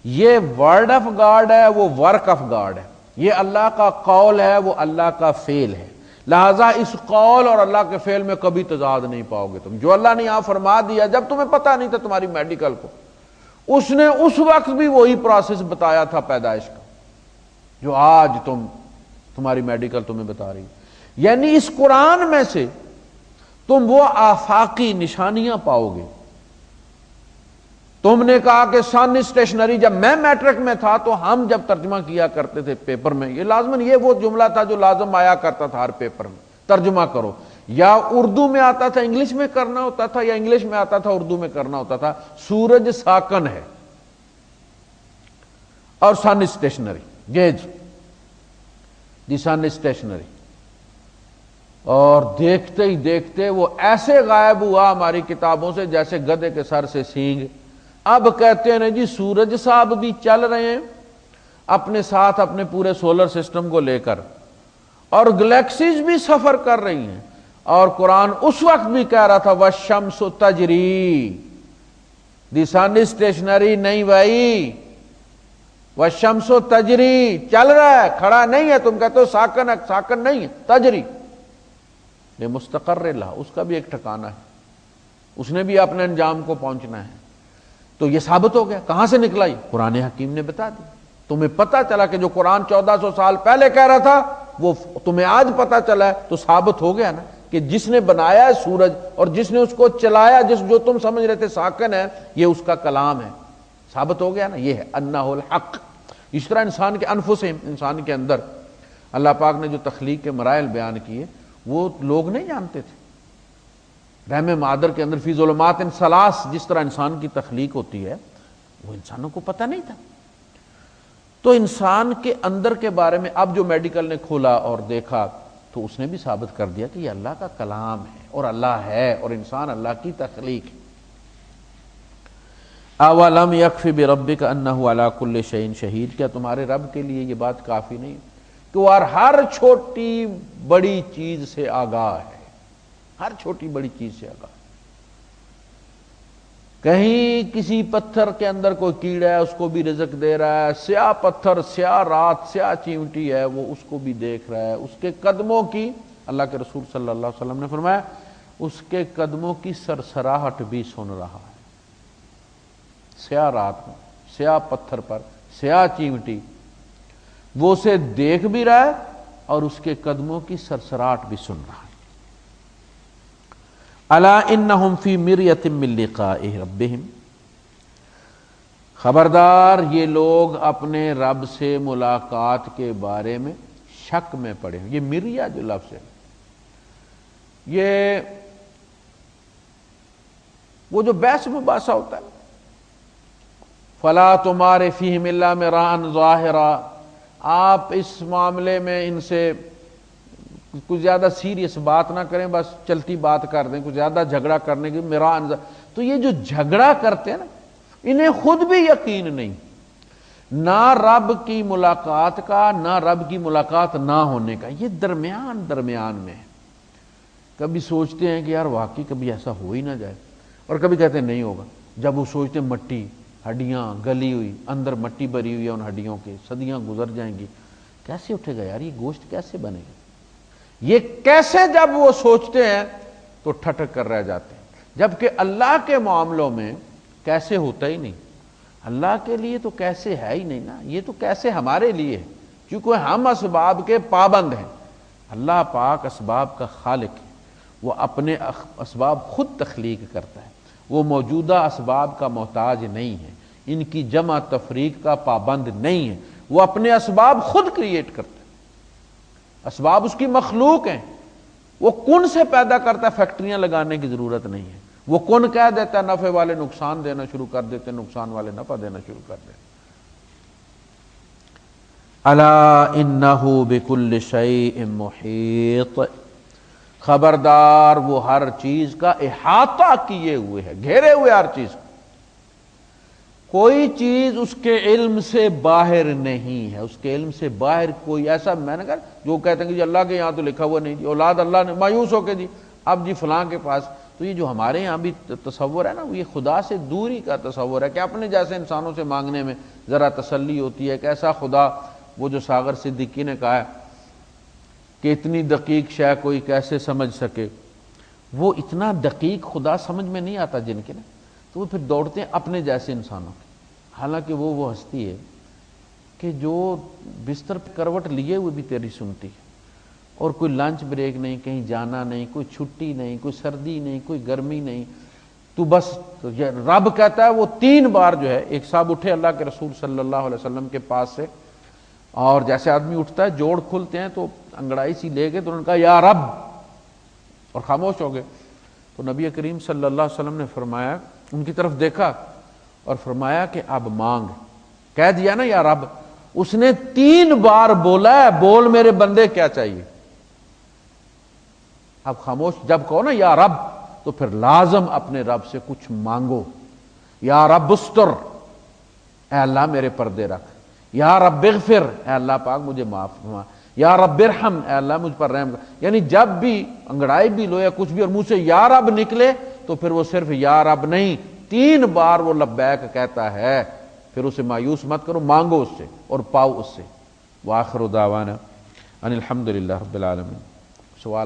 یہ ورڈ آف گاڈ ہے، وہ ورک آف گاڈ ہے، یہ اللہ کا قول ہے، وہ اللہ کا فعل ہے، لہذا اس قول اور اللہ کے فعل میں کبھی تضاد نہیں پاؤ گے تم۔ جو اللہ نے یہاں فرما دیا جب تمہیں پتہ نہیں تھا تمہاری میڈیکل کو، اس نے اس وقت بھی وہی پروسیس بتایا تھا پیدائش کا جو آج تمہاری میڈیکل تمہیں بتا رہی ہے۔ یعنی اس قرآن میں سے تم وہ آفاقی نشانیاں پاؤ گے۔ تم نے کہا کہ سن اسٹیشنری، جب میں میٹرک میں تھا تو ہم جب ترجمہ کیا کرتے تھے پیپر میں، یہ لازماً یہ وہ جملہ تھا جو لازم آیا کرتا تھا ہر پیپر میں، ترجمہ کرو، یا اردو میں آتا تھا انگلش میں کرنا ہوتا تھا، یا انگلش میں آتا تھا اردو میں کرنا ہوتا تھا، سورج ساکن ہے اور سن اسٹیشنری، گیج دی سن اسٹیشنری، اور دیکھتے ہی دیکھتے وہ ایسے غائب ہوا ہماری کتابوں سے جیسے گدھے کے سر سے سینگ۔ اب کہتے ہیں جی سورج صاحب بھی چل رہے ہیں اپنے ساتھ اپنے پورے سولر سسٹم کو لے کر، اور گلیکسیز بھی سفر کر رہی ہیں، اور قرآن اس وقت بھی کہہ رہا تھا والشمس تجری، دی سن اسٹیشنری نہیں بھائی، والشمس تجری، چل رہا ہے، کھڑا نہیں ہے۔ تم کہتے ہو ساکن ہے، ساکن نہیں ہے، تجری لمستقر لہا، اس کا بھی ایک ٹھکانہ ہے، اس نے بھی اپنے انجام کو پہنچنا ہے۔ تو یہ ثابت ہو گیا، کہاں سے نکلا؟ یہ قرآن حکیم نے بتا دی۔ تمہیں پتہ چلا کہ جو قرآن 1400 سال پہلے کہہ رہا تھا وہ تمہیں آج پتہ چلا ہے، تو ثابت ہو گیا نا کہ جس نے بنایا ہے سورج اور جس نے اس کو چلایا، جو تم سمجھ رہے تھے ساکن ہے، یہ اس کا کلام ہے۔ ثابت ہو گیا نا، یہ ہے انہ الحق۔ اس طرح انسان کے انفسہم، انسان کے اندر اللہ پاک نے جو تخلیق کے مراحل بیان کیے وہ لوگ نہیں جانتے تھے۔ رحم مادر کے اندر فی ظلمات ثلاث جس طرح انسان کی تخلیق ہوتی ہے وہ انسانوں کو پتہ نہیں تھا۔ تو انسان کے اندر کے بارے میں اب جو میڈیکل نے کھولا اور دیکھا تو اس نے بھی ثابت کر دیا کہ یہ اللہ کا کلام ہے اور اللہ ہے اور انسان اللہ کی تخلیق ہے۔ اولم یکفی بربک انہ علی کل شیء شہید، کیا تمہارے رب کے لیے یہ بات کافی نہیں کہ وہ ہر چھوٹی بڑی چیز سے آگاہ ہے، ہر چھوٹی بڑی چیز سے آگاہ ہے۔ کہیں کسی پتھر کے اندر کوئی کیڑا ہے اس کو بھی رزق دے رہا ہے، سیاہ پتھر، سیاہ رات، سیاہ چیونٹی ہے وہ اس کو بھی دیکھ رہا ہے، اس کے قدموں کی، اللہ کے رسول صلی اللہ علیہ وسلم نے فرمایا اس کے قدموں کی سرسراہٹ بھی سن رہا ہے۔ سیاہ رات میں، سیاہ پتھر پر، سیاہ چیونٹی، وہ اسے دیکھ بھی رہا ہے اور اس کے قدموں کی سرسراہٹ بھی سن رہا ہے۔ الا انہم فی مریۃ من لقاء ربہم، خبردار یہ لوگ اپنے رب سے ملاقات کے بارے میں شک میں پڑے ہیں۔ یہ مریہ جو لفظ ہے یہ وہ جو بحث مباحثہ ہوتا ہے، فلا تمار فیہم الا مراء ظاہرا، آپ اس معاملے میں ان سے کچھ زیادہ سیریس بات نہ کریں، بس چلتی بات کر دیں، کچھ زیادہ جھگڑا کرنے کی میرا۔ تو یہ جو جھگڑا کرتے ہیں نا انہیں خود بھی یقین نہیں، نہ رب کی ملاقات کا نہ رب کی ملاقات نہ ہونے کا، یہ درمیان میں ہے۔ کبھی سوچتے ہیں کہ یار واقعی کبھی ایسا ہو ہی نہ جائے، اور کبھی کہتے ہیں نہیں ہوگا۔ جب وہ سوچتے ہیں مٹی، ہڈیاں گلی ہوئی، اندر مٹی بھری ہوئی ہے ان ہڈیوں کے، صدیاں گزر جائیں گی، کیسے اٹھے گا یار یہ گوشت، کیسے بنے گا یہ کیسے؟ جب وہ سوچتے ہیں تو ٹھٹک کر رہ جاتے ہیں، جبکہ اللہ کے معاملوں میں کیسے ہوتا ہی نہیں۔ اللہ کے لیے تو کیسے ہے ہی نہیں نا، یہ تو کیسے ہمارے لیے ہے، کیونکہ ہم اسباب کے پابند ہیں۔ اللہ پاک اسباب کا خالق ہے، وہ اپنے اسباب خود تخلیق کرتا ہے، وہ موجودہ اسباب کا محتاج نہیں ہے، ان کی جمع تفریق کا پابند نہیں ہے، وہ اپنے اسباب خود کریٹ کرتا ہے۔ اسباب اس کی مخلوق ہیں، وہ کن سے پیدا کرتا ہے، فیکٹریاں لگانے کی ضرورت نہیں ہے، وہ کن کہہ دیتا ہے، نفع والے نقصان دینا شروع کر دیتے، نقصان والے نفع دینا شروع کر دیتے۔ الا انہ بکل شیء محیط، خبردار وہ ہر چیز کا احاطہ کیے ہوئے ہے، گھیرے ہوئے ہر چیز کو، کوئی چیز اس کے علم سے باہر نہیں ہے، اس کے علم سے باہر کوئی ایسا، میں نے کہا جو کہتے ہیں کہ جی اللہ کے یہاں تو لکھا ہوا نہیں، جی اولاد اللہ نے، مایوس ہو کے جی اب جی فلاں کے پاس، تو یہ جو ہمارے یہاں بھی تصور ہے نا یہ خدا سے دوری کا تصور ہے کہ اپنے جیسے انسانوں سے مانگنے میں ذرا تسلی ہوتی ہے کہ ایسا خدا، وہ جو ساغر صدیقی نے کہا ہے کہ اتنی دقیق شے کوئی کیسے سمجھ سکے، وہ اتنا دقیق خدا سمجھ میں نہیں آتا جن کے نا، تو وہ پھر دوڑتے ہیں اپنے جیسے انسانوں کے، حالانکہ وہ ہستی ہے کہ جو بستر پہ کروٹ لیے ہوئے بھی تیری سنتی ہے، اور کوئی لنچ بریک نہیں، کہیں جانا نہیں، کوئی چھٹی نہیں، کوئی سردی نہیں، کوئی گرمی نہیں، تو بس رب کہتا ہے وہ 3 بار جو ہے، ایک صاحب اٹھے اللہ کے رسول صلی اللہ علیہ وسلم کے پاس سے، اور جیسے آدمی اٹھتا ہے جوڑ کھلتے ہیں تو انگڑائی سی لے کے تو انہوں نے کہا یا رب، اور خاموش ہو گئے۔ تو نبی کریم صلی اللہ علیہ وسلم نے فرمایا، ان کی طرف دیکھا اور فرمایا کہ اب مانگ، کہہ دیا نا یا رب، اس نے 3 بار بولا ہے، بول میرے بندے کیا چاہیے، اب خاموش، جب کہو نا یا رب تو پھر لازم اپنے رب سے کچھ مانگو، یا رب استر، اے اللہ میرے پردے رکھ، یا رب اغفر، اے اللہ پاک مجھے معاف فرما، یا رب ارحم، اے اللہ مجھ پر رحم کر، یعنی جب بھی انگڑائی بھی لو یا کچھ بھی اور منہ سے یا رب نکلے تو پھر وہ صرف یا رب نہیں، 3 بار وہ لبیک کہتا ہے، پھر اسے مایوس مت کرو، مانگو اس سے اور پاؤ اس سے۔ وآخر دعوانا ان الحمد للہ رب العالمین۔ سوال